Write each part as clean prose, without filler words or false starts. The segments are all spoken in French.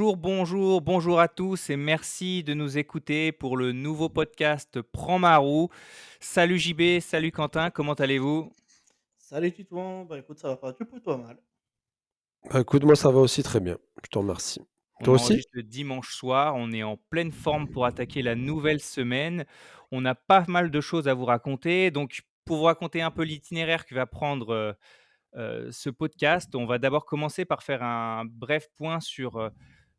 Bonjour à tous et merci de nous écouter pour le nouveau podcast Prends ma roue. Salut JB, salut Quentin, comment allez-vous? Salut Titouan, bah écoute, ça va pas du plutôt mal. Bah, écoute, moi ça va aussi très bien, je te remercie. On Toi aussi? enregistre le dimanche soir, on est en pleine forme pour attaquer la nouvelle semaine. On a pas mal de choses à vous raconter, donc pour vous raconter un peu l'itinéraire que va prendre, ce podcast. On va d'abord commencer par faire un bref point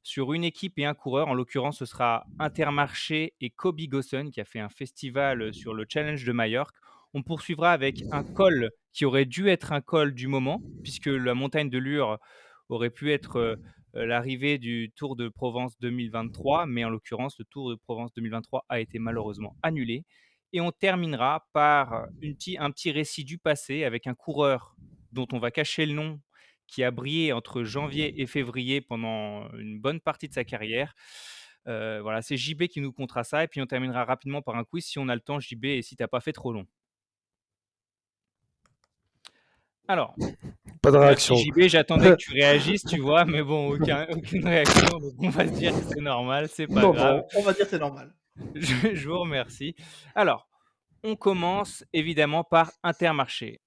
sur une équipe et un coureur. En l'occurrence, ce sera Intermarché et Kobe Gossen qui a fait un festival, sur le Challenge de Majorque. On poursuivra avec un col qui aurait dû être un col du moment, puisque la montagne de Lure aurait pu être, l'arrivée du Tour de Provence 2023, mais en l'occurrence, le Tour de Provence 2023 a été malheureusement annulé et on terminera par un petit récit du passé avec un coureur dont on va cacher le nom, qui a brillé entre janvier et février pendant une bonne partie de sa carrière. Voilà, c'est JB qui nous contera ça et puis on terminera rapidement par un quiz si on a le temps JB et si tu as pas fait trop long. Alors, Pas de merci réaction. JB, j'attendais que tu réagisses, tu vois? Mais bon, aucune réaction, donc on va se dire que c'est normal, c'est pas Non, grave. bon, on va dire c'est normal. Je vous remercie. Alors, on commence évidemment par Intermarché.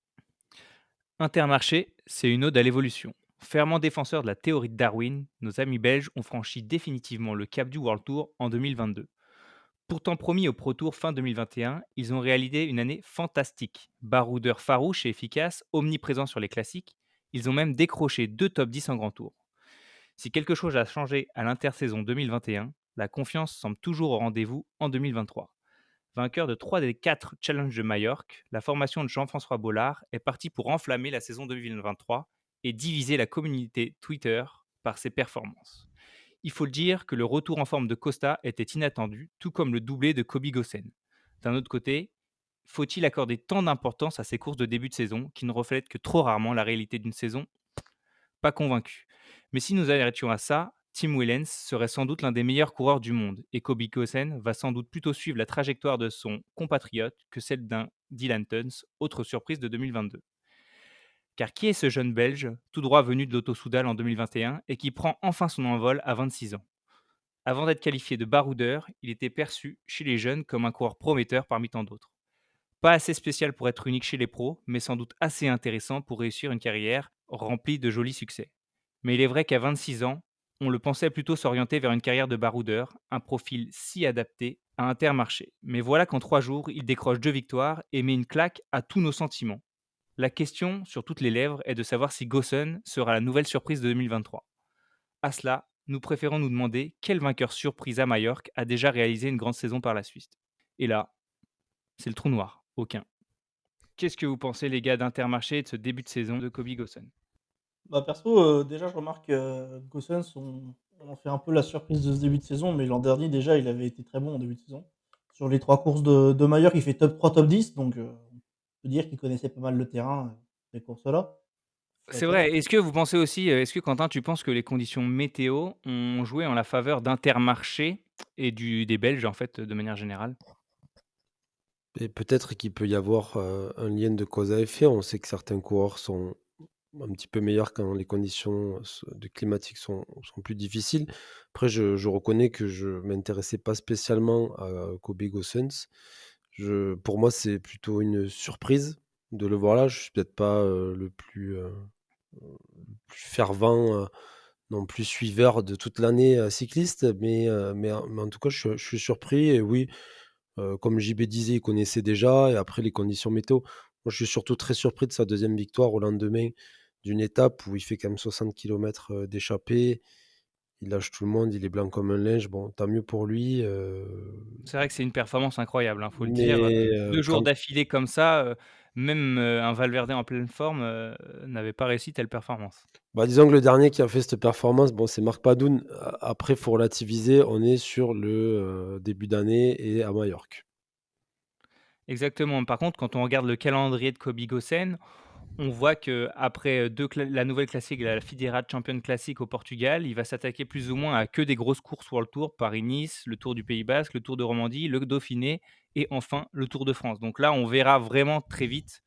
Intermarché, c'est une ode à l'évolution. Fervent défenseur de la théorie de Darwin, nos amis belges ont franchi définitivement le cap du World Tour en 2022. Pourtant promis au Pro Tour fin 2021, ils ont réalisé une année fantastique. Baroudeurs farouches et efficaces, omniprésents sur les classiques, ils ont même décroché 2 top 10 en Grand Tour. Si quelque chose a changé à l'intersaison 2021, la confiance semble toujours au rendez-vous en 2023. Vainqueur de 3 des 4 challenges de Majorque, la formation de Jean-François Bollard est partie pour enflammer la saison 2023 et diviser la communauté Twitter par ses performances. Il faut le dire que le retour en forme de Costa était inattendu, tout comme le doublé de Kobe Gossen. D'un autre côté, faut-il accorder tant d'importance à ces courses de début de saison qui ne reflètent que trop rarement la réalité d'une saison? Pas convaincu. Mais si nous arrêtions à ça, Tim Wellens serait sans doute l'un des meilleurs coureurs du monde et Kobe Kossen va sans doute plutôt suivre la trajectoire de son compatriote que celle d'un Dylan Tuns, autre surprise de 2022. Car qui est ce jeune Belge, tout droit venu de l'Auto-Soudal en 2021 et qui prend enfin son envol à 26 ans? Avant d'être qualifié de baroudeur, il était perçu chez les jeunes comme un coureur prometteur parmi tant d'autres. Pas assez spécial pour être unique chez les pros, mais sans doute assez intéressant pour réussir une carrière remplie de jolis succès. Mais il est vrai qu'à 26 ans, on le pensait plutôt s'orienter vers une carrière de baroudeur, un profil si adapté à Intermarché. Mais voilà qu'en 3 jours, il décroche 2 victoires et met une claque à tous nos sentiments. La question sur toutes les lèvres est de savoir si Gossen sera la nouvelle surprise de 2023. À cela, nous préférons nous demander quel vainqueur surprise à Majorque a déjà réalisé une grande saison par la suite. Et là, c'est le trou noir. Aucun. Qu'est-ce que vous pensez, les gars, d'Intermarché et de ce début de saison de Kobe Gossen? Bah perso, déjà je remarque que Gosens on fait un peu la surprise de ce début de saison, mais l'an dernier déjà il avait été très bon en début de saison. Sur les 3 courses de Majorque, il fait top 3, top 10 donc on peut dire qu'il connaissait pas mal le terrain, ces courses-là. C'est Faites vrai. Est-ce que vous pensez aussi, est-ce que Quentin, tu penses que les conditions météo ont joué en la faveur d'Intermarché et des Belges, en fait, de manière générale? Et peut-être qu'il peut y avoir, un lien de cause à effet. On sait que certains coureurs sont un petit peu meilleurs quand les conditions de climatiques sont plus difficiles. Après je reconnais que je m'intéressais pas spécialement à Kobe Gossens. Pour moi, c'est plutôt une surprise de le voir là. Je suis peut-être pas, le plus fervent, non plus suiveur de toute l'année, cycliste, mais en tout cas, je suis surpris et oui, comme JB disait, il connaissait déjà et après les conditions météo. Moi, je suis surtout très surpris de sa deuxième victoire au lendemain d'une étape où il fait quand même 60 kilomètres, d'échappée. Il lâche tout le monde, il est blanc comme un linge. Bon, tant mieux pour lui, C'est vrai que c'est une performance incroyable, hein, faut le dire, mais 2 jours quand d'affilée comme ça, même, un Valverde en pleine forme, n'avait pas réussi telle performance. bah, disons que le dernier qui a fait cette performance, bon, c'est Marc Padoun. Après, faut relativiser, on est sur le, début d'année et à Majorque. Exactement. Par contre, quand on regarde le calendrier de Kobe Gossen, on voit qu'après, 2 cla la nouvelle classique, la Fidera Champions Classic au Portugal, il va s'attaquer plus ou moins à que des grosses courses World Tour, Paris-Nice, le Tour du Pays Basque, le Tour de Romandie, le Dauphiné et enfin le Tour de France. Donc là, on verra vraiment très vite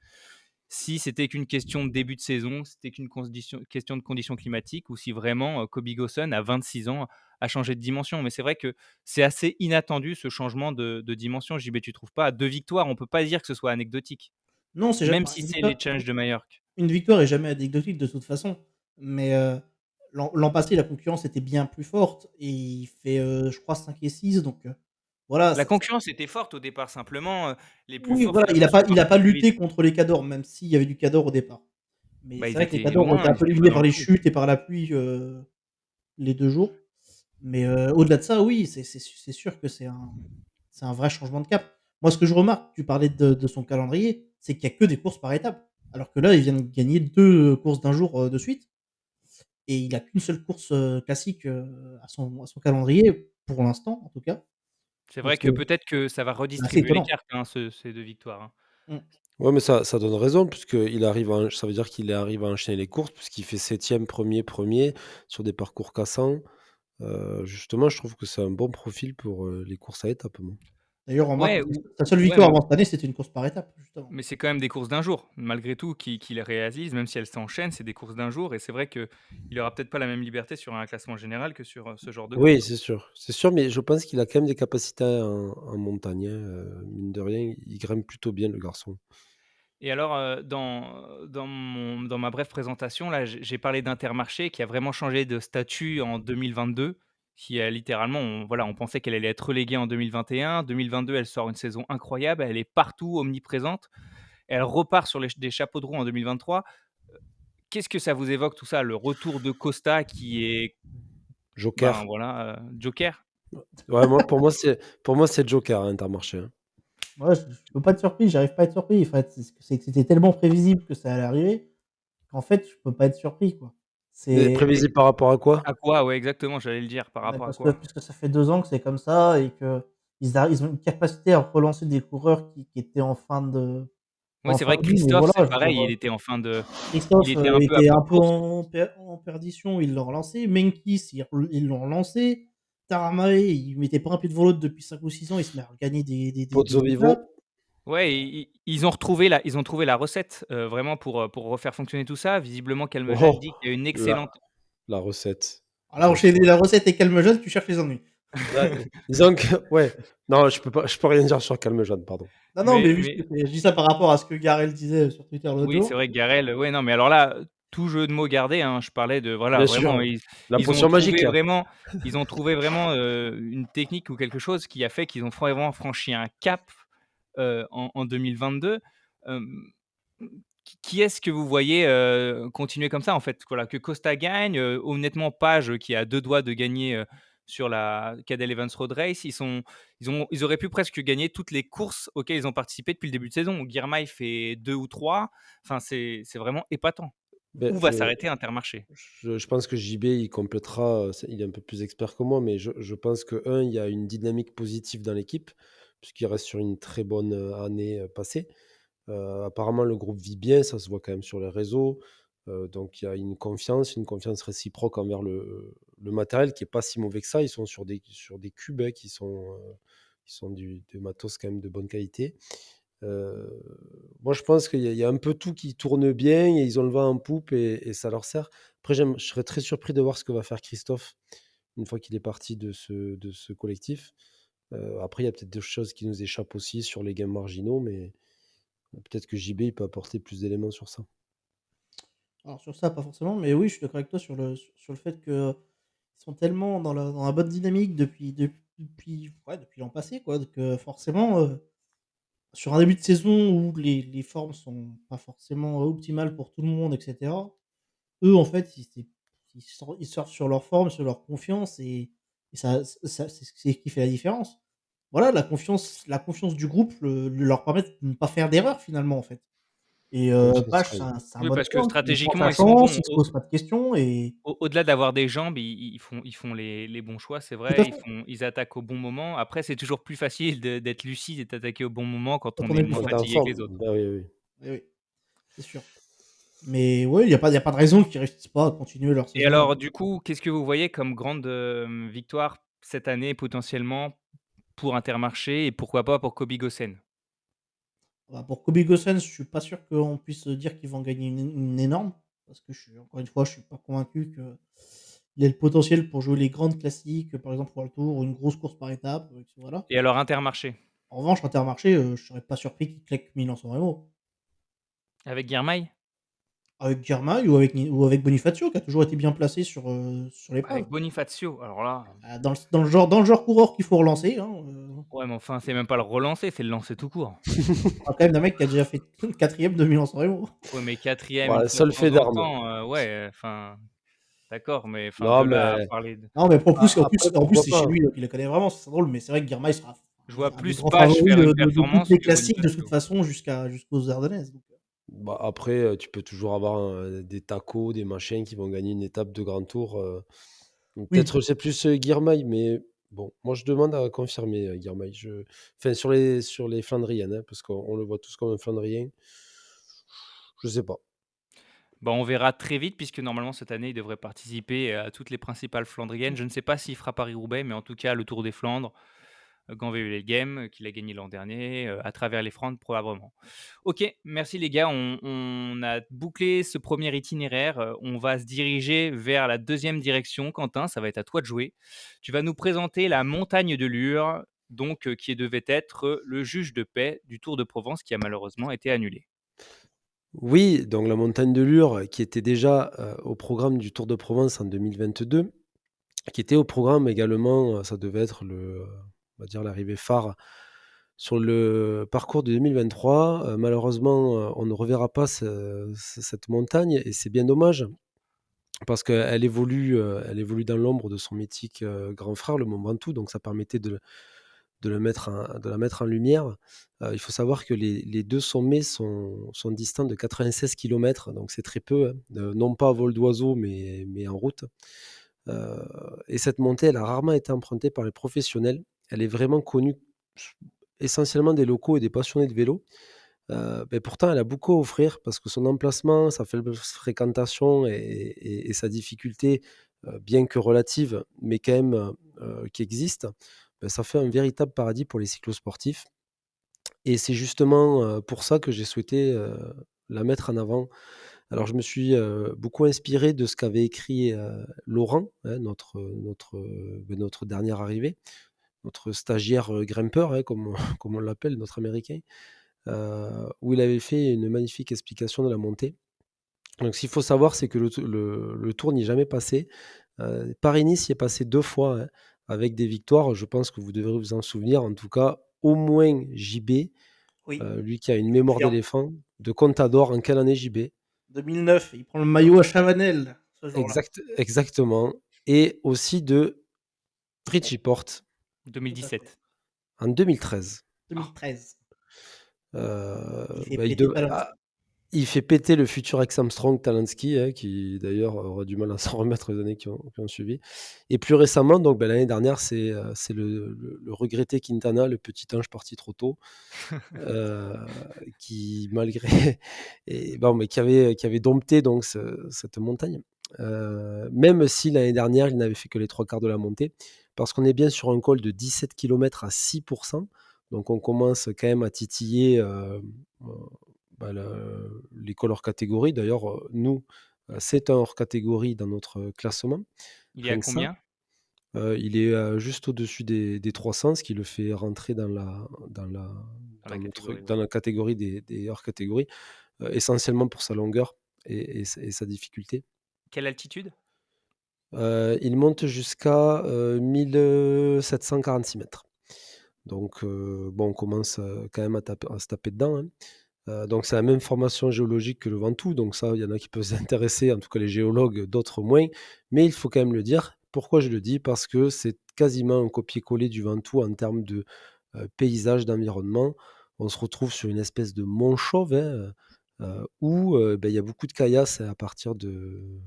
si c'était qu'une question de début de saison, c'était qu'une question de conditions climatiques ou si vraiment, Kobe Gosson à 26 ans a changé de dimension. Mais c'est vrai que c'est assez inattendu ce changement de dimension, JB, tu trouves pas? À 2 victoires, on peut pas dire que ce soit anecdotique, Non, c'est ja même enfin, si c'est les challenges de Majorque. une victoire est jamais anecdotique de toute façon, mais l'an passé, la concurrence était bien plus forte et il fait, je crois 5 et 6 donc voilà, La ça concurrence était forte au départ, simplement, les plus oui, forts voilà, finalement sont il a sortis pas plus vite. lutté contre les Cadors, même s'il y avait du Cador au départ. Mais Bah, c'est ils vrai que les étaient Cadors ont été loin, un ils peu étaient pas éliminés dans par le les coup. chutes et par la pluie, les 2 jours. Mais au-delà de ça, oui, c'est sûr que c'est un vrai changement de cap. Moi, ce que je remarque, tu parlais de son calendrier, c'est qu'il y a que des courses par étapes. Alors que là, il vient de gagner 2 courses d'un jour, de suite et il a qu'une seule course, classique, à son calendrier, pour l'instant en tout cas. C'est Donc vrai que peut-être que ça va c'est assez redistribuer les étonnant. cartes, hein, ces 2 victoires, hein. Mmh. Ouais, mais ça donne raison puisqu'il arrive à ça veut dire qu'il arrive à enchaîner les courses puisqu'il fait 7e, 1er sur des parcours cassants. Justement, je trouve que c'est un bon profil pour, les courses à étapes, moi. D'ailleurs, remarque, Ouais ou sa seule ouais, victoire avant cette année, c'était une course par étapes, justement. mais c'est quand même des courses d'un jour, malgré tout, qu'il réalise, même si elles s'enchaînent, c'est des courses d'un jour et c'est vrai qu'il aura peut-être pas la même liberté sur un classement général que sur, ce genre de Oui, course. c'est sûr, mais je pense qu'il a quand même des capacités en montagne, hein, mine de rien, il grimpe plutôt bien le garçon. Et alors, dans ma brève présentation là, j'ai parlé d'Intermarché qui a vraiment changé de statut en 2022, qui a littéralement on pensait qu'elle allait être reléguée en 2021. 2022, elle sort une saison incroyable, elle est partout, omniprésente. Elle repart sur des chapeaux de roue en 2023. Qu'est-ce que ça vous évoque tout ça? Le retour de Costa qui est, ben, Joker. voilà, joker? Ouais, pour moi, c'est Joker, hein, Intermarché, hein. Moi, je peux pas être surpris, j'arrive pas à être surpris. En fait, c'est que c'était tellement prévisible que ça allait arriver, qu'en fait, je peux pas être surpris, quoi. Mais C'est Mais prévisible par rapport à quoi? à quoi? Ouais, exactement, j'allais le dire, par bah, rapport à parce que quoi? puisque ça fait 2 ans que c'est comme ça et qu'ils ont une capacité à relancer des coureurs qui étaient Oui, en c'est fin vrai que de vie, mais Christophe, voilà, c'est je veux dire, pareil, il était en fin de il Christophe, était un peu à était bout un de peu course. en perdition, ils l'ont relancé. Menkis, ils l'ont relancé. Taramae, il mettait pas un pied devant l'autre depuis 5 ou 6 ans, il se met à regagner Pozzo des Vivo? étapes. Ouais, ils ont trouvé la recette, vraiment pour refaire fonctionner tout ça. Visiblement, Calmejane Oh! dit qu'il y a une La excellente la recette. Alors là, enchaîner Attention. la recette et Calme Jeune, tu cherches les ennuis. Là, disons que ouais, non, je peux rien dire sur Calme Jeanne, pardon. Non, non, mais mais juste, mais je dis ça par rapport à ce que Garel disait sur Twitter l'autre oui, c'est jour. vrai que Garel, ouais, non, mais alors là, tout jeu de mots gardé, hein, je parlais de voilà, Bien sûr, vraiment, la ils ont potion magique, trouvé là. vraiment ils ont trouvé vraiment, une technique ou quelque chose qui a fait qu'ils ont vraiment franchi un cap, en 2022. Hem, qui est-ce que vous voyez, continuer comme ça, en fait? Voilà, que Costa gagne, honnêtement Page, qui est à 2 doigts de gagner, sur la Cadel Evans Road Race, ils auraient pu presque gagner toutes les courses auxquelles ils ont participé depuis le début de saison. Girmay fait 2 ou 3, enfin c'est vraiment épatant. Beh, Où va s'arrêter Intermarché? je pense que JB, il complétera, il est un peu plus expert que moi, mais je pense que il y a une dynamique positive dans l'équipe, puisqu'il reste sur une très bonne, année, passée. Apparemment, le groupe vit bien, ça se voit quand même sur les réseaux. Donc il y a une confiance réciproque envers le matériel qui est pas si mauvais que ça. Ils sont sur des cubes, hein, qui sont du matos quand même de bonne qualité. Heu, Moi, je pense qu'il y a un peu tout qui tourne bien et ils ont le vent en poupe et ça leur sert. Après, je serais très surpris de voir ce que va faire Christophe une fois qu'il est parti de ce collectif. Après, il y a peut-être des choses qui nous échappent aussi sur les gains marginaux, mais peut-être que JB, il peut apporter plus d'éléments sur ça. Alors sur ça, pas forcément, mais oui, je suis d'accord avec toi sur le fait qu'ils sont tellement dans la bonne dynamique depuis l'an passé, quoi, que forcément, sur un début de saison où les formes sont pas forcément optimales pour tout le monde et cetera, eux, en fait, ils surfent sur leur forme, sur leur confiance et ça c'est ce qui fait la différence. Voilà, la confiance du groupe leur permet de ne pas faire d'erreur finalement, en fait et Confiance Page, reine. c'est un Oui, bon parce que exemple. Il prend stratégiquement, sa ils sont chance, bons. il se pose pas de questions et Au-delà d'avoir des jambes, ils font les bons choix, c'est tout à vrai. fait, Ils attaquent au bon moment. Après, c'est toujours plus facile d'être lucide et d'attaquer au bon moment quand quand on on est est moins blessé. Quand tu es en fatigué que les forme, autres. bah, oui, oui. Oui, oui, c'est sûr. Mais ouais, il y a pas de raison qu'ils réussissent pas à continuer leur Et saison. alors, du coup, qu'est-ce que vous voyez comme grande, victoire cette année potentiellement pour Intermarché et pourquoi pas pour Kobe Gossen? Bah, pour Kobe Gosens, je suis pas sûr qu'on puisse dire qu'ils vont gagner une énorme, parce que encore une fois, je suis pas convaincu qu'il ait le potentiel pour jouer les grandes classiques, par exemple World Tour ou une grosse course par étape, voilà. Et alors Intermarché? En revanche, Intermarché, je serais pas surpris qu'il claque Milan-San Remo. Avec Girmay? Avec Girmay ou avec Bonifacio qui a toujours été bien placé sur l'épreuve. Avec Bonifacio, alors là, Dans le genre coureur qu'il faut relancer, hein, ouais, mais enfin, c'est même pas le relancer, c'est le lancer tout court. on parle quand même d'un mec qui a déjà fait 4e de Milan-San Remo. Ouais, mais 4e une Ouais, fois de seul temps fait en d'armes. temps, ouais, enfin, d'accord, mais enfin Non, de là à mais parler de Non, mais en plus en après, plus en plus pourquoi c'est chez pas? lui, donc il le connaît vraiment, c'est drôle, mais c'est vrai que Girmay sera je un des vois un des plus grands Pache favoris faire une de toutes performance les que classiques de toute Bonifacio. façon jusqu'aux Ardennaises, donc Bah, après, tu peux toujours avoir, des tacos, des machins qui vont gagner une étape de grand tour, donc oui. peut-être c'est plus, Girmay, mais bon, moi je demande à confirmer, Girmay. Enfin sur les Flandriennes, hein, parce qu'on le voit tous comme un Flandrien. Je sais pas. Bah, on verra très vite puisque normalement cette année, il devrait participer à toutes les principales flandriennes. Je ne sais pas s'il fera Paris-Roubaix, mais en tout cas le Tour des Flandres, Ganvé-Leelgem, qu'il a gagné l'an dernier, à travers les Flandres probablement. OK, merci les gars, on a bouclé ce premier itinéraire, on va se diriger vers la deuxième direction. Quentin, ça va être à toi de jouer. Tu vas nous présenter la montagne de Lure, donc qui devait être, le juge de paix du Tour de Provence qui a malheureusement été annulé. Oui, donc la montagne de Lure, qui était déjà, au programme du Tour de Provence en 2022, qui était au programme également, ça devait être on va dire l'arrivée phare sur le parcours de 2023. Malheureusement, on ne reverra pas cette montagne et c'est bien dommage parce qu'elle évolue dans l'ombre de son mythique, grand frère, le Mont Ventoux, donc ça permettait de la mettre en lumière. Il faut savoir que les 2 sommets sont distants de 96 kilomètres, donc c'est très peu, hein, non pas à vol d'oiseau, mais en route. Heu et cette montée, elle a rarement été empruntée par les professionnels. Elle est vraiment connue s essentiellement des locaux et des passionnés de vélo. Beh, pourtant elle a beaucoup à offrir parce que son emplacement, sa faible fréquentation et sa difficulté, bien que relative, mais quand même, qui existe, bah, ça fait un véritable paradis pour les cyclosportifs et c'est justement, pour ça que j'ai souhaité, la mettre en avant. Alors je me suis, beaucoup inspiré de ce qu'avait écrit, Laurent, hein, notre dernier arrivé, notre stagiaire, grimpeur, hein, comme on comme on l'appelle, notre américain, où il avait fait une magnifique explication de la montée. Donc ce qu'il faut savoir, c'est que le Tour n'y est jamais passé. Paris-Nice y est passé 2 fois, hein, avec des victoires. Je pense que vous devrez vous en souvenir. En tout cas, au moins JB, Oui, lui qui a une je mémoire confirme. d'éléphant, de Contador. En quelle année JB? 2009, il prend le maillot à Chavanel, ce jour-là. Exactement, et aussi de Richie Porte Tout à fait. 2017. en 2013. 2013. Il fait Bah, péter Talansky. il fait péter le futur Axe Armstrong Talansky, hein, qui d'ailleurs aura du mal à s'en remettre les années qui ont suivi. Et plus récemment, donc bah, l'année dernière, c'est le regretté Quintana, le petit ange parti trop tôt, heu, qui malgré et bon, mais qui avait dompté donc cette montagne. Même si l'année dernière, il n'avait fait que les 3 quarts de la montée, parce qu'on est bien sur un col de 17 kilomètres à 6. Donc on commence quand même à titiller, bah, les col hors catégorie. D'ailleurs, nous, c'est un hors catégorie dans notre classement, Il est à rien que ça. combien? Il est, juste au-dessus des 300, ce qui le fait rentrer Dans la catégorie, dans ouais. la catégorie des hors catégories, essentiellement pour sa longueur et sa difficulté. Quelle altitude? Il monte jusqu'à, 1 746 mètres. Donc, bon, on commence, quand même à se taper dedans, hein. Donc c'est la même formation géologique que le Ventoux, donc ça, il y en a qui peuvent s'intéresser, en tout cas les géologues, d'autres moins. Mais il faut quand même le dire. Pourquoi je le dis? Parce que c'est quasiment un copier-coller du Ventoux en termes de, paysage, d'environnement. On se retrouve sur une espèce de mont chauve, hein, où, il y a beaucoup de caillasses même à partir du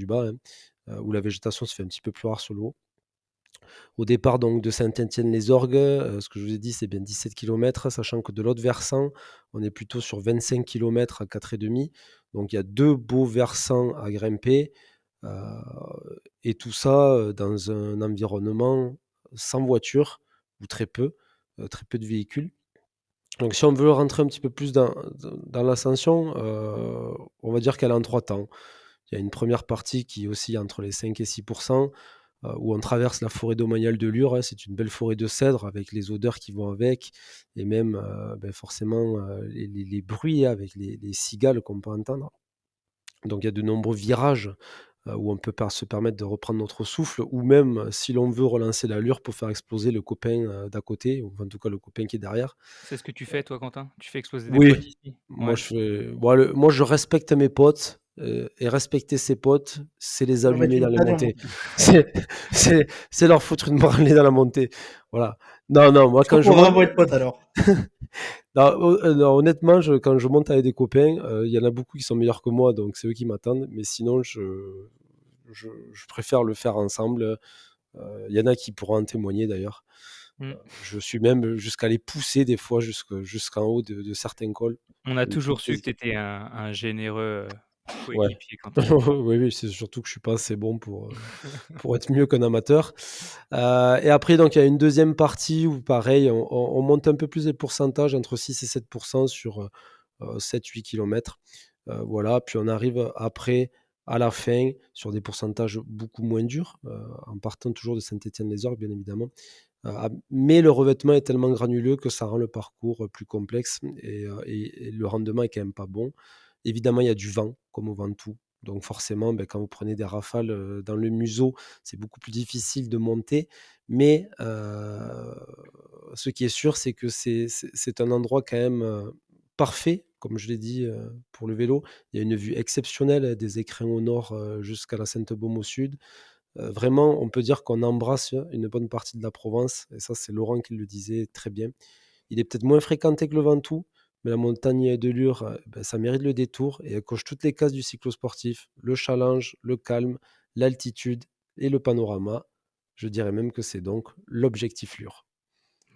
bas, hein, où la végétation se fait un petit peu plus rare sur le haut. Au départ donc de Saint-Étienne-les-Orgues, ce que je vous ai dit, c'est bien 17 kilomètres, sachant que de l'autre versant, on est plutôt sur 25 kilomètres à 4,5. Donc il y a 2 beaux versants à grimper, heu et tout ça, dans un environnement sans voiture ou très peu de véhicules. Donc si on veut rentrer un petit peu plus dans l'ascension, on va dire qu'elle est en 3 temps. Il y a une première partie qui oscille entre les 5 et 6 où on traverse la forêt domaniale de Lure, hein. C'est une belle forêt de cèdres avec les odeurs qui vont avec et même, forcément, les bruits avec les cigales qu'on peut entendre. Donc il y a de nombreux virages, où on peut se permettre de reprendre notre souffle ou même, si l'on veut relancer l'allure pour faire exploser le copain, d'à côté ou en tout cas le copain qui est derrière. C'est ce que tu fais toi, Quentin? Tu fais exploser des Oui, potes ici? moi Ouais. je fais moi je respecte mes potes, et respecter ses potes, c'est les Leur mettre allumer une dans les claque dans le montées. menton. C'est c'est leur foutre une branlée dans la montée. Voilà. Non, non, moi Est-ce qu'on quand je pourrait monte vraiment être potes alors? non, honnêtement, quand je monte avec des copains, il y en a beaucoup qui sont meilleurs que moi, donc c'est eux qui m'attendent, mais sinon je préfère le faire ensemble. Il y en a qui pourront en témoigner d'ailleurs. Mmh. Je suis même jusqu'à les pousser des fois jusqu'en haut de certains cols. On a Ça me fait toujours su que tu plaisir. étais un généreux, Ouais. coéquipier, Quentin. Oui, oui, c'est surtout que je suis pas assez bon pour être mieux qu'un amateur. Et après donc il y a une deuxième partie où pareil, on monte un peu plus les pourcentages entre 6 et 7 sur, 7-8 kilomètres. Voilà, puis on arrive après, à la fin, sur des pourcentages beaucoup moins durs, en partant toujours de Saint-Étienne-les-Orgues, bien évidemment. Mais le revêtement est tellement granuleux que ça rend le parcours, plus complexe et le rendement est quand même pas bon. Évidemment, il y a du vent, comme au Ventoux, donc forcément, quand vous prenez des rafales, dans le museau, c'est beaucoup plus difficile de monter. Mais, ce qui est sûr, c'est que c'est un endroit quand même, parfait, comme je l'ai dit, pour le vélo. Il y a une vue exceptionnelle, des écrins au nord, jusqu'à la Sainte-Baume au sud. Vraiment, on peut dire qu'on embrasse une bonne partie de la Provence et ça, c'est Laurent qui le disait très bien. Il est peut-être moins fréquenté que le Ventoux, mais la montagne de Lure, ça mérite le détour et elle coche toutes les cases du cyclosportif: le challenge, le calme, l'altitude et le panorama. Je dirais même que c'est donc l'objectif Lure.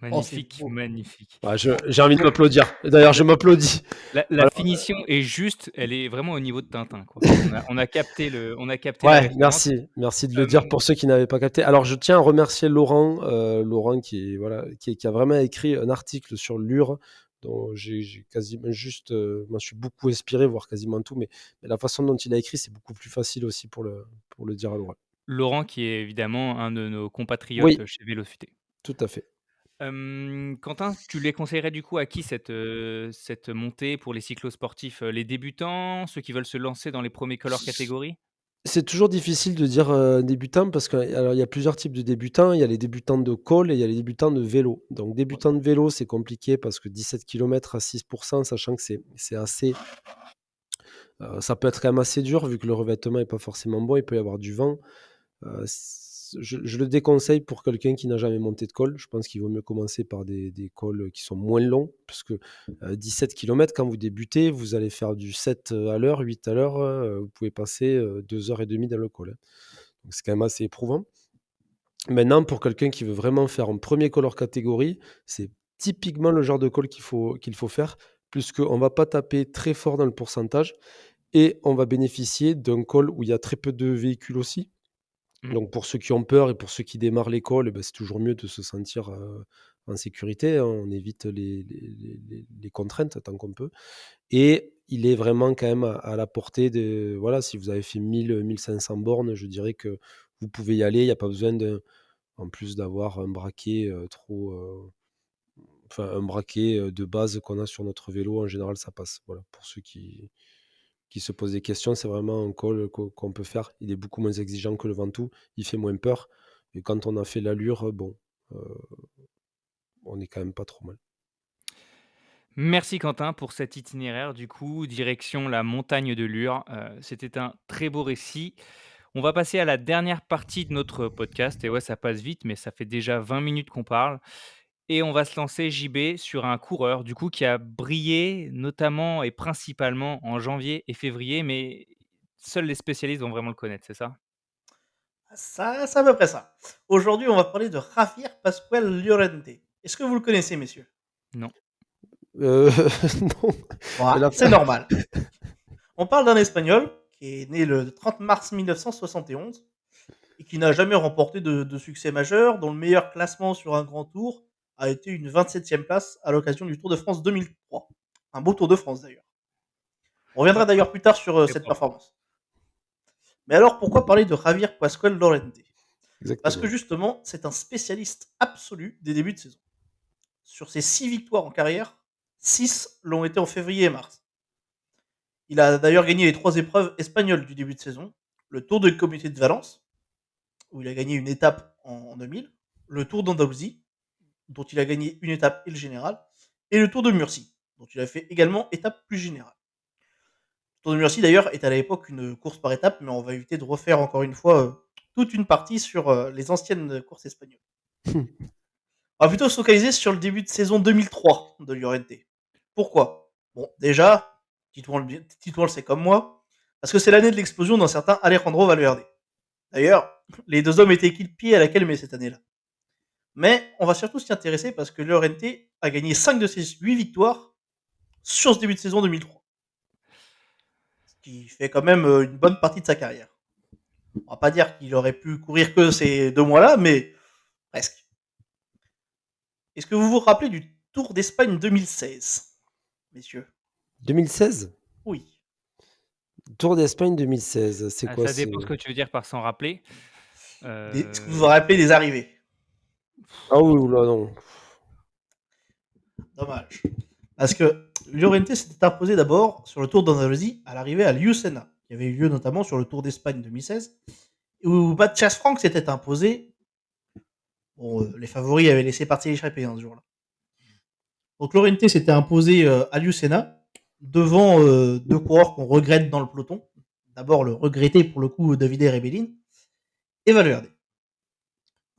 Oh, c'est Magnifique, beau. magnifique. Ah, j'ai envie de Donc m'applaudir. D'ailleurs, je la m'applaudis. la Voilà. finition est juste, elle est vraiment au niveau de Tintin, quoi. On a capté la Ouais, référence. merci, merci de le dire Hem, pour ceux qui n'avaient pas capté. Alors je tiens à remercier Laurent, Laurent qui est voilà, qui a vraiment écrit un article sur Lure dont j'ai quasiment juste, m'en suis beaucoup inspiré, voire quasiment tout, mais la façon dont il a écrit, c'est beaucoup plus facile aussi pour le dire à l'oral. Laurent qui est évidemment un de nos compatriotes, Oui, chez Vélocité. tout à fait. Quentin, tu les conseillerais du coup à qui cette montée pour les cyclosportifs? Les débutants? Ceux qui veulent se lancer dans les premiers colors catégories? C'est toujours difficile de dire, débutant parce que alors il y a plusieurs types de débutants. Il y a les débutants de col et il y a les débutants de vélo. Donc Ouais. débutants de vélo, c'est compliqué parce que 17 kilomètres à 6 sachant que c'est assez. Ça peut être quand même assez dur vu que le revêtement est pas forcément bon, il peut y avoir du vent. S je le déconseille pour quelqu'un qui n'a jamais monté de col. Je pense qu'il vaut mieux commencer par des cols, qui sont moins longs parce que, 17 kilomètres quand vous débutez, vous allez faire du 7, à l'heure, 8 à l'heure, vous pouvez passer, 2 heures et demie dans le col, hein. Donc c'est quand même assez éprouvant. Maintenant pour quelqu'un qui veut vraiment faire un premier col hors catégorie, c'est typiquement le genre de col qu'il faut faire puisqu'on va pas taper très fort dans le pourcentage et on va bénéficier d'un col où il y a très peu de véhicules aussi. Mmh. Donc pour ceux qui ont peur et pour ceux qui démarrent l'école, c'est toujours mieux de se sentir, en sécurité, hein. On évite les contraintes tant qu'on peut et il est vraiment quand même à la portée de voilà, si vous avez fait 1 500 bornes, je dirais que vous pouvez y aller. Il y a pas besoin en plus d'avoir un braquet, enfin un braquet, de base qu'on a sur notre vélo, en général ça passe. Voilà, pour ceux qui se posent des questions, c'est vraiment un call qu'on peut faire. Il est beaucoup moins exigeant que le Ventoux, il fait moins peur et quand on a fait l'allure, bon, heu, on est quand même pas trop mal. Merci Quentin pour cet itinéraire du coup, direction la montagne de Lure. C'était un très beau récit. On va passer à la dernière partie de notre podcast et ouais, ça passe vite, mais ça fait déjà 20 minutes qu'on parle et on va se lancer JB sur un coureur du coup qui a brillé notamment et principalement en janvier et février, mais seuls les spécialistes vont vraiment le connaître, c'est ça? Ça, c'est à peu près ça. Aujourd'hui, on va parler de Javier Pascual Llorente. Est-ce que vous le connaissez, messieurs? Non. Heu, non, mais Voilà, la c'est normal. On parle d'un Espagnol qui est né le 30 mars 1971 et qui n'a jamais remporté de succès majeur, dont le meilleur classement sur un grand tour a été une 27e place à l'occasion du Tour de France 2003. Un beau Tour de France d'ailleurs. On reviendra Ouais, d'ailleurs plus tard sur très cette propre. performance. Mais alors pourquoi parler de Javier Pascual Lorente? Parce que Exactement. justement, c'est un spécialiste absolu des débuts de saison. Sur ses 6 victoires en carrière, 6 l'ont été en février et mars. Il a d'ailleurs gagné les 3 épreuves espagnoles du début de saison. Le Tour de Communauté de Valence, où il a gagné une étape en 2000. Le Tour d'Andalousie, dont il a gagné une étape et le général. Et le Tour de Murcie, dont il a fait également étape plus générale. Le Tour de Murcie, d'ailleurs, est à l'époque une course par étape, mais on va éviter de refaire encore une fois toute une partie sur les anciennes courses espagnoles. On va plutôt se focaliser sur le début de saison 2003 de Llorente. Pourquoi? Bon, déjà, Titouan le sait comme moi, parce que c'est l'année de l'explosion d'un certain Alejandro Valverde. D'ailleurs, les deux hommes étaient équipiers à la Calmé cette année-là. Mais on va surtout s'y intéresser parce que Llorente a gagné 5 de ses 8 victoires sur ce début de saison 2003. Ce qui fait quand même une bonne partie de sa carrière. On va pas dire qu'il aurait pu courir que ces 2 mois-là, mais presque. Est-ce que vous vous rappelez du Tour d'Espagne 2016, messieurs? 2016? Oui. Tour d'Espagne 2016, c'est quoi? Ça C'est dépend ce que tu veux dire par s'en rappeler. Est-ce que vous vous rappelez des arrivées? Ah oui, oula, non. Dommage. Parce que Llorente s'était imposé d'abord sur le Tour d'Andalousie à l'arrivée à Llucena, qui avait eu lieu notamment sur le Tour d'Espagne 2016, où Mathias Frank s'était imposé. Bon, les favoris avaient laissé partir l'échappée ce jour-là. Donc Llorente s'était imposé à Llucena, devant 2 coureurs qu'on regrette dans le peloton. D'abord le regretté pour le coup Davide Rebellin et Valverde.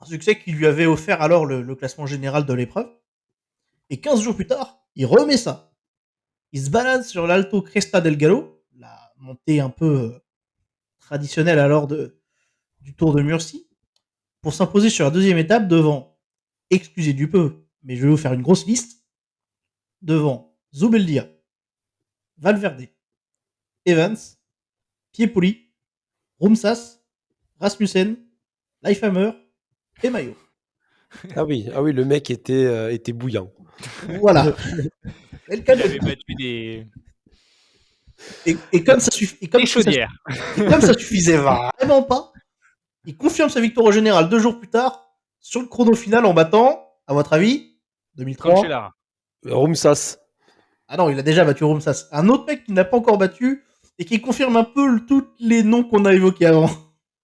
Un succès qui lui avait offert alors le classement général de l'épreuve. Et 15 jours plus tard, il remet ça. Il se balade sur l'Alto Cresta del Gallo, la montée un peu traditionnelle alors du Tour de Murcie, pour s'imposer sur la deuxième étape devant, excusez du peu, mais je vais vous faire une grosse liste, devant Zubeldia, Valverde, Evans, Piepoli, Rumsas, Rasmussen, Leifhammer et Maillot. Ah oui, le mec était bouillant. Voilà. C'est le cas Il de avait dire. battu des Et comme ça chaudières. suffisait vraiment pas, il confirme sa victoire au général 2 jours plus tard sur le chrono final en battant, à votre avis, 2003. Cancellara. Rumsas. Ah non, il a déjà battu Rumsas. Un autre mec qui n'a pas encore battu et qui confirme un peu tous les noms qu'on a évoqués avant.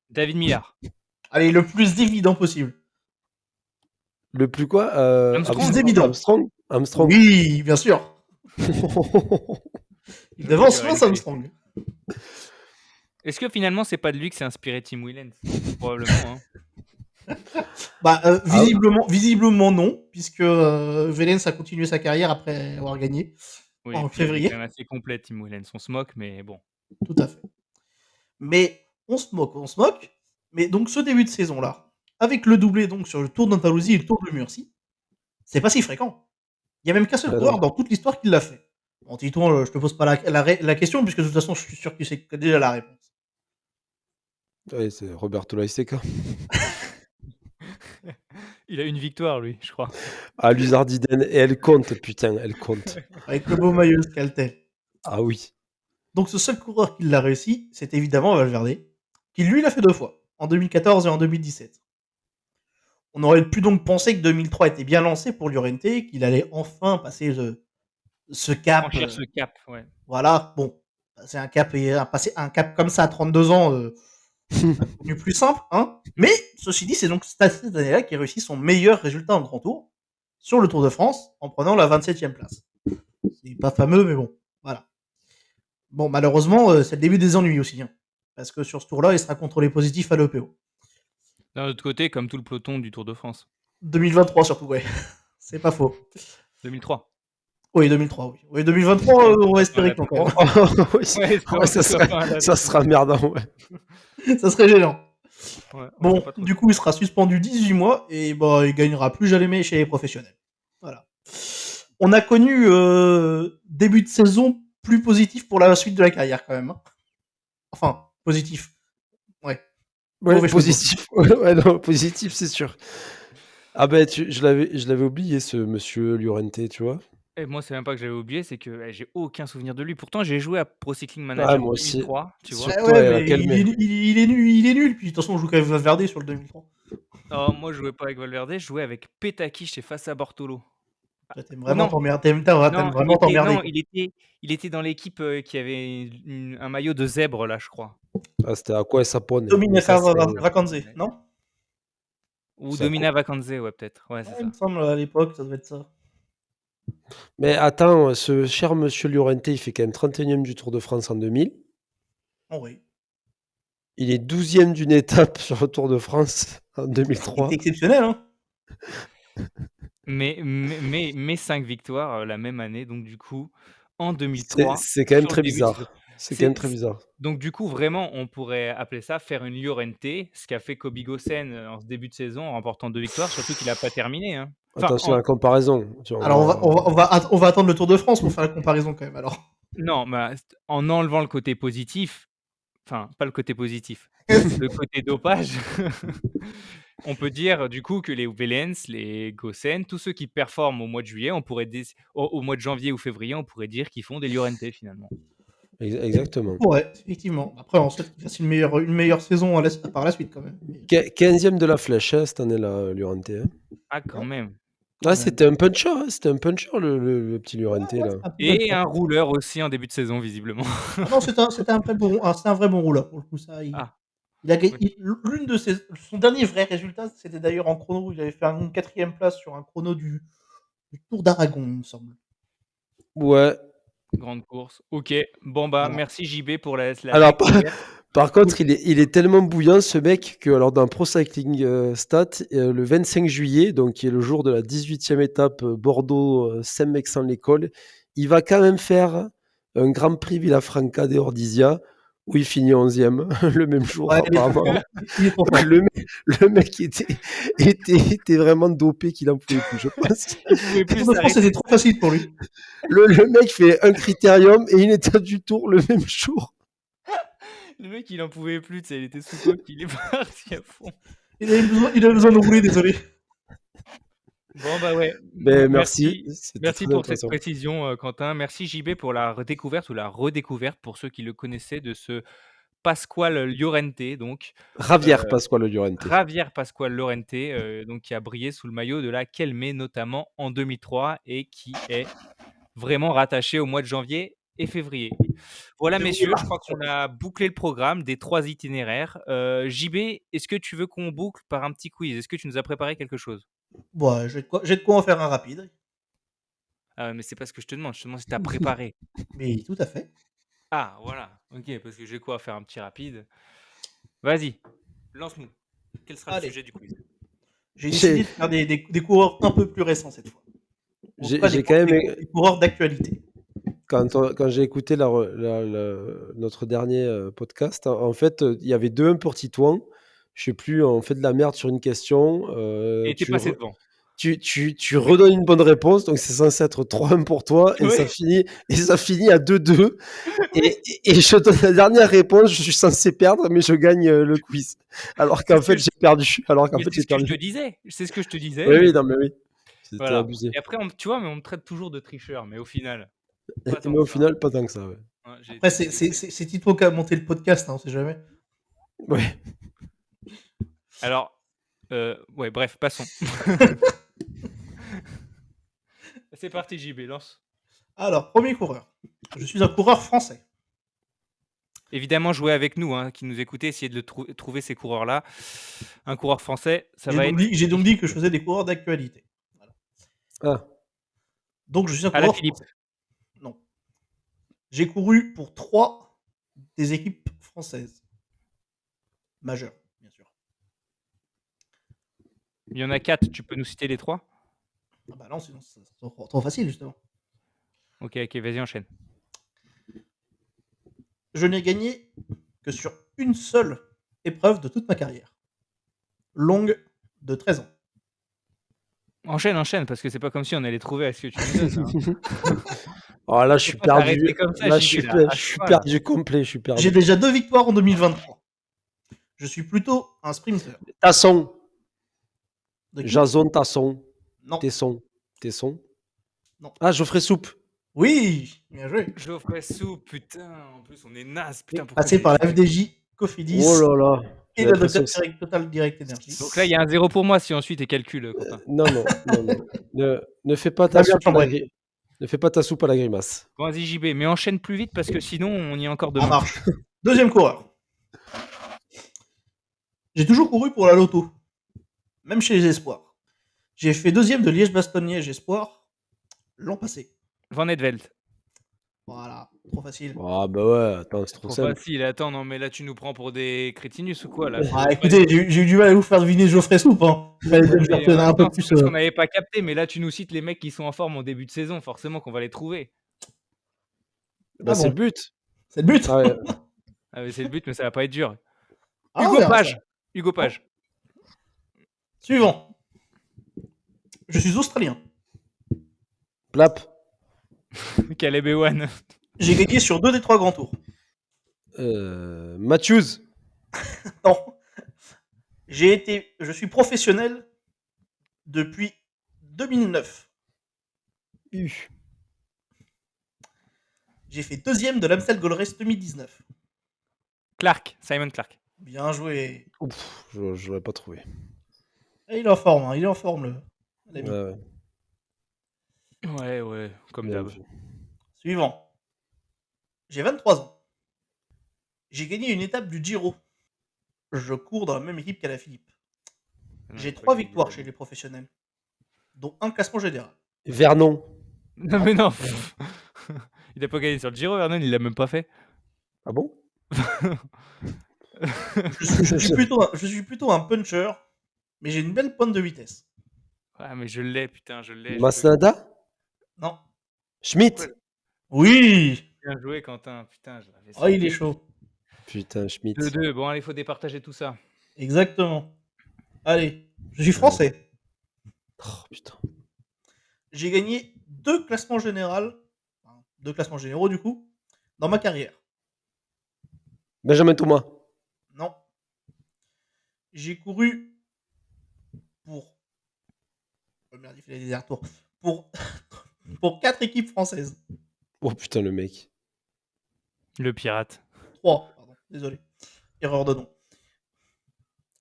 David Millard. Allez, le plus évident possible. Le plus quoi? Armstrong. Plus évident. Armstrong. Oui, bien sûr. Il devance Lance Armstrong. Est-ce que finalement c'est pas de lui que s'est inspiré Tim Whelan? Probablement. Bah, visiblement non, puisque Velens a continué sa carrière après avoir gagné Oui, en et puis il est février. quand même assez complet Tim Whelan. On se moque, mais bon. Tout à fait. Mais on se moque. Mais donc ce début de saison là, avec le doublé donc sur le Tour d'Andalousie et le Tour de Murcie, c'est pas si fréquent. Il y a même qu'un seul Ben coureur non. dans toute l'histoire qui l'a fait. Bon, Titouan, je te pose pas la question puisque de toute façon je suis sûr que tu sais déjà la réponse. Ouais, c'est Roberto Laiseca. Il a une victoire lui, je crois. Ah, Luzardiden, et elle compte, putain, elle compte. Avec le beau maillot Scaltel. Ah oui. Donc ce seul coureur qui l'a réussi, c'est évidemment Valverde, qui lui l'a fait 2 fois, en 2014 et en 2017. On aurait pu donc penser que 2003 était bien lancé pour Llorente, qu'il allait enfin passer ce cap. Franchir ce cap, ouais. Voilà, bon, passer un cap comme ça à 32 ans, devenu plus simple, hein. Mais ceci dit, c'est donc cette année-là qu'il réussit son meilleur résultat en Grand Tour sur le Tour de France en prenant la 27e place. C'est pas fameux, mais bon, voilà. Bon, malheureusement, c'est le début des ennuis aussi, hein, parce que sur ce tour-là, il sera contrôlé positif à l'EPO. D'un autre côté, comme tout le peloton du Tour de France. 2023 surtout, ouais. C'est pas faux. 2003. Oui, 2003, oui. Oui, 2023, on va espérer que non, quand même. Oui, Ouais, ouais, ça sera merdant, ouais. Ça serait gênant. Ouais, Bon, du coup, il sera suspendu 18 mois et bah, il gagnera plus jamais chez les professionnels. Voilà. On a connu début de saison plus positif pour la suite de la carrière, quand même, hein. Enfin, positif. Ouais. Ouais, Mauvais choix de mots. positif. Ouais, non, positif, c'est sûr. Ah ben, je l'avais oublié, ce monsieur Llorente, tu vois. Et moi, c'est même pas que j'avais oublié, c'est que, j'ai aucun souvenir de lui. Pourtant, j'ai joué à Pro Cycling Ah, Manager moi aussi. 2003, tu vois? Bah Surtout ouais, à mais Calmer. il est nul. Puis de toute façon, on joue qu'avec Valverde sur le 2003. Oh, moi, je jouais pas avec Valverde, je jouais avec Petaki chez Fassa Bortolo. Ah, Toi, t'aimes ou vraiment non, t'emmerder, t'aimes non, vraiment t'emmerder, non, quoi. il était dans l'équipe, qui avait un maillot de zèbre là, je crois. Ah, c'était à quoi Sapone. Mais Dominic ça, c'est Vacanze, Ouais. non? Ou c'est à quoi. Domina Vacanze, ouais, peut-être. Ouais, Ouais, c'est il me ça. semble à l'époque, ça devait être ça. Mais attends, ce cher monsieur Llorente, il fait quand même 31e du Tour de France en 2000. Oh oui. Il est 12e d'une étape sur le Tour de France en Il était 2003. exceptionnel, hein. Mais 5 victoires, la même année, donc du coup, en C'est 2003, c'est quand même sur le très début de saison. bizarre. C'est quand même C'est très bizarre. donc du coup, vraiment, on pourrait appeler ça faire une Llorente, ce qu'a fait Kobe Gossen, en ce début de saison en remportant 2 victoires, surtout qu'il a pas terminé, hein. Enfin, Attention à la comparaison. Tu vois, Alors on va attendre le Tour de France pour faire la comparaison quand même alors. non, mais en enlevant le côté positif, enfin, pas le côté positif, le côté dopage, on peut dire, du coup, que les Wellens, les Gossen, tous ceux qui performent au mois de juillet, on pourrait au mois de janvier ou février, on pourrait dire qu'ils font des Llorente, finalement. exactement. Ouais, effectivement. Après, on souhaite qu'il fasse une meilleure saison par la suite quand même. Mais 15e de la flèche, hein, cette année-là, Llorente, hein. Ah, quand ouais, même. quand Ah, même. c'était un puncher, hein, c'était un puncher, le petit Ouais, Llorente, ouais, là. c'est un peu Et puncher. un rouleur aussi en début de saison, visiblement. Ah non, c'est un vrai bon rouleur pour le coup, ça. Il, Ah, il a gagné. oui. L'une de son dernier vrai résultat, c'était d'ailleurs en chrono. Il avait fait une quatrième place sur un chrono du Tour d'Aragon, il me semble. Ouais. Grande course. OK. Bon, bah, Voilà. merci JB pour la Alors, par, découverte. par contre, il est tellement bouillant, ce mec, que alors, dans Pro Cycling Stat, le 25 juillet, donc qui est le jour de la 18e étape Bordeaux-Saint-Mexan-l'École, il va quand même faire un Grand Prix Villafranca de Ordizia, où il finit 11e le même jour, Ouais, apparemment. il est trop Donc, fort. le mec était vraiment dopé qu'il en pouvait plus, je pense. Il pouvait Le plus Tour de France, c'était s'arrêter. trop facile pour lui. Le mec fait un critérium et une étape du Tour le même jour. Le mec, il en pouvait plus, tu sais, il était sous coke, il est parti à fond. Il avait besoin de rouler, désolé. Bon, bah, ouais. Ben, merci, Merci c'était merci très pour cette intéressant. précision, Quentin. Merci JB pour la redécouverte ou la redécouverte, pour ceux qui le connaissaient, de ce Pasquale Llorente, donc Javier Pascual Llorente. Javier Pasquale Llorente, donc qui a brillé sous le maillot de la Kelme, notamment en 2003 et qui est vraiment rattaché au mois de janvier et février. Voilà, Février, messieurs, je mars, crois qu'on surtout. a bouclé le programme des 3 itinéraires. JB, est-ce que tu veux qu'on boucle par un petit quiz? Est-ce que tu nous as préparé quelque chose? Bon, j'ai de quoi en faire un rapide. Ah, mais c'est pas ce que je te demande si tu as préparé. Mais tout à fait. Ah, voilà, OK, parce que j'ai quoi? Faire un petit rapide. Vas-y, lance-nous. Quel sera le Allez, sujet du quiz? j'ai J'ai décidé de faire des coureurs un peu plus récents cette fois. En tout j'ai cas, j'ai quand même, des coureurs d'actualité. quand j'ai écouté notre dernier podcast, en fait, il y avait 2-1 pour Titouan. Je sais plus, on fait de la merde sur une question. Et tu passé devant. Tu redonnes une bonne réponse, donc c'est censé être 3-1 pour toi, et ça Oui. finit à 2-2. Et je donne la dernière réponse, je suis censé perdre, mais je gagne le quiz. Alors C'est qu'en ce que fait, je j'ai perdu. Alors qu'en mais fait, c'est j'ai ce que je perdu. te disais. C'est ce que je te disais, Oui, mais oui, bon, non, mais oui. C'était voilà. abusé. Et après tu vois, mais on me traite toujours de tricheur, mais au final, pas Mais tant que au ça, final, pas tant que ça, ouais. hein, j'ai Après, été c'est Tito qui a monté le podcast, hein, on sait jamais. Ouais. alors, ouais, bref, passons. C'est parti JB, lance. Alors, premier coureur. Je suis un coureur français. Évidemment, jouez avec nous, hein, qui nous écoutez, essayez de trouver ces coureurs-là. Un coureur français, ça J'ai va donc être dit, j'ai donc dit que je difficile. faisais des coureurs d'actualité. Voilà. Ah, Donc, je suis un À la coureur Philippe. français. Non. J'ai couru pour 3 des équipes françaises. Majeures, bien sûr. Il y en a 4, tu peux nous citer les 3? Ah bah non, sinon, c'est trop facile, justement. OK, OK, vas-y, enchaîne. Je n'ai gagné que sur une seule épreuve de toute ma carrière. Longue de 13 ans. Enchaîne, enchaîne, parce que c'est pas comme si on allait trouver à ce que tu nous donnes, là, hein. oh, là, je Tu peux suis pas t'arrêter perdu. comme ça, Là, je JB, suis, là, pe- à je suis cheval. perdu complet. Je suis J'ai perdu. déjà 2 victoires en 2023. Je suis plutôt un sprinter. Tasson. De qui? Jason Tasson. Non. Tesson. Non. Ah, Geoffrey Soupe. Oui, bien joué. Geoffrey Soupe, putain, en plus on est naze, putain, pourquoi Passé j'ai par la fait FDJ, Cofidis Oh là là. et J'ai la l'impression que Total Direct Energy. Donc là, il y a un 0 pour moi si ensuite tu calcules, Quentin. non. Ne fais pas T'as ta bien soupe à la chambré. Ne fais pas ta soupe à la grimace. Bon, vas-y JB, mais enchaîne plus vite parce que sinon on y est encore Ça demain. marche. Deuxième coureur. J'ai toujours couru pour la loto, même chez les espoirs. J'ai fait deuxième de Liège-Bastogne-Liège espoir l'an passé. Van Edveld. Voilà, trop facile. Ah bah ouais, attends, c'est trop Trop simple. facile, attends, non mais là tu nous prends pour des crétinus ou quoi là? Ah, écoutez, j'ai eu du mal à vous faire deviner Geoffrey Soupe. Hein. Fallait que je Mais en retenais un même peu temps, plus. c'est parce qu'on n'avait pas capté, mais là tu nous cites les mecs qui sont en forme en début de saison, forcément qu'on va les trouver. Bah Ah c'est bon. le but. C'est le but. Ah ouais. Ah mais c'est le but, mais ça va pas être dur. Ah, on Hugo verra Page. ça. Hugo Page. Suivant. Je suis australien. Plap. Caleb Ewan. J'ai gagné sur 2 des 3 grands tours. Matthews. Non. Je suis professionnel depuis 2009. J'ai fait deuxième de l'Amstel Gold Race 2019. Clark. Simon Clark. Bien joué. Ouf, je l'aurais pas trouvé. Et il est en forme, hein. Il est en forme, l'ami. Ouais, comme Bien d'hab. vu. Suivant. J'ai 23 ans. J'ai gagné une étape du Giro. Je cours dans la même équipe qu'Alaphilippe. J'ai 3 victoires chez les professionnels, dont un classement général. Vernon. Non mais non. Il a pas gagné sur le Giro, Vernon, il l'a même pas fait. Ah bon? Je suis plutôt un puncher, mais j'ai une belle pointe de vitesse. Ah mais je l'ai, putain, je l'ai. Masnada? Non. Schmitt? Ouais. Oui. Bien joué, Quentin. Putain, je l'avais. Oh, il est chaud. Putain, Schmitt. 2-2. Bon, allez, faut départager tout ça. Exactement. Allez, je suis français. Oh putain. J'ai gagné 2 classements généraux, du coup, dans ma carrière. Benjamin Thomas. Non. J'ai couru pour... Oh merde, il fait des retours. Pour 4 équipes françaises. Oh putain, le mec. Le pirate. 3, pardon, désolé. Erreur de nom.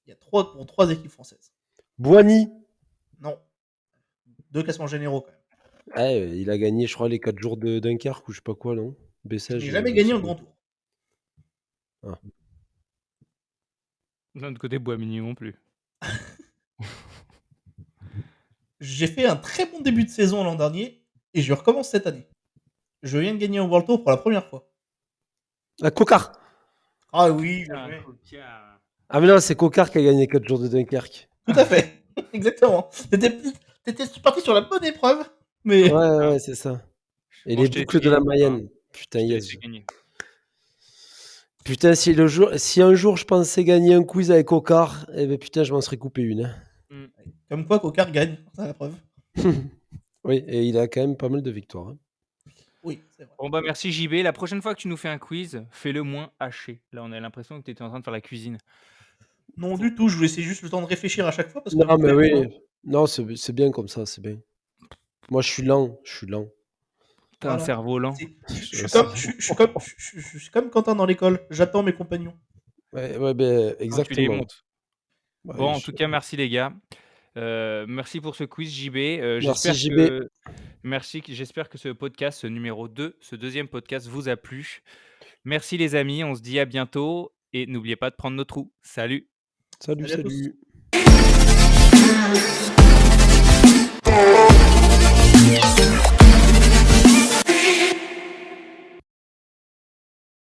Il y a 3 pour 3 équipes françaises. Boigny. Non. 2 classements généraux quand même. Ouais, il a gagné, je crois, les 4 jours de Dunkerque ou je sais pas quoi, non? Je n'ai jamais gagné un grand tour. Ah. D'un autre côté, Bois-Mini non plus. J'ai fait un très bon début de saison l'an dernier et je recommence cette année. Je viens de gagner un World Tour pour la première fois. Ah, Cocard. Ah oui, bien joué. Ah mais non, c'est Cocard qui a gagné 4 jours de Dunkerque. Tout à fait. Exactement. T'étais parti sur la bonne épreuve, mais... Ouais, c'est ça. Et Bon, les je t'ai boucles de la laissé Mayenne. Putain, Je t'ai yes. laissé gagner. Putain, si un jour je pensais gagner un quiz avec Cocard, eh ben putain, je m'en serais coupé une. Hein. Comme quoi, Cocard gagne, c'est la preuve. Oui, et il a quand même pas mal de victoires. Hein. Oui, c'est vrai. Bon bah merci JB. La prochaine fois que tu nous fais un quiz, fais-le moins haché. Là, on a l'impression que tu étais en train de faire la cuisine. Non du tout, je vous laissais juste le temps de réfléchir à chaque fois. Parce que Non, mais vous oui. pouvez- Non, c'est bien comme ça, c'est bien. Moi, je suis lent. T'as un Voilà. cerveau lent. Je suis comme Quentin dans l'école, j'attends mes compagnons. Ouais, ben, Quand tu les exactement. montes. Ouais, Bon, en tout cas, merci les gars. Merci pour ce quiz JB. Merci, J'espère JB. que... Merci, j'espère que ce podcast, ce numéro 2, ce deuxième podcast vous a plu. Merci les amis, on se dit à bientôt et n'oubliez pas de prendre nos trous. Salut. Salut, Salut à tous. salut.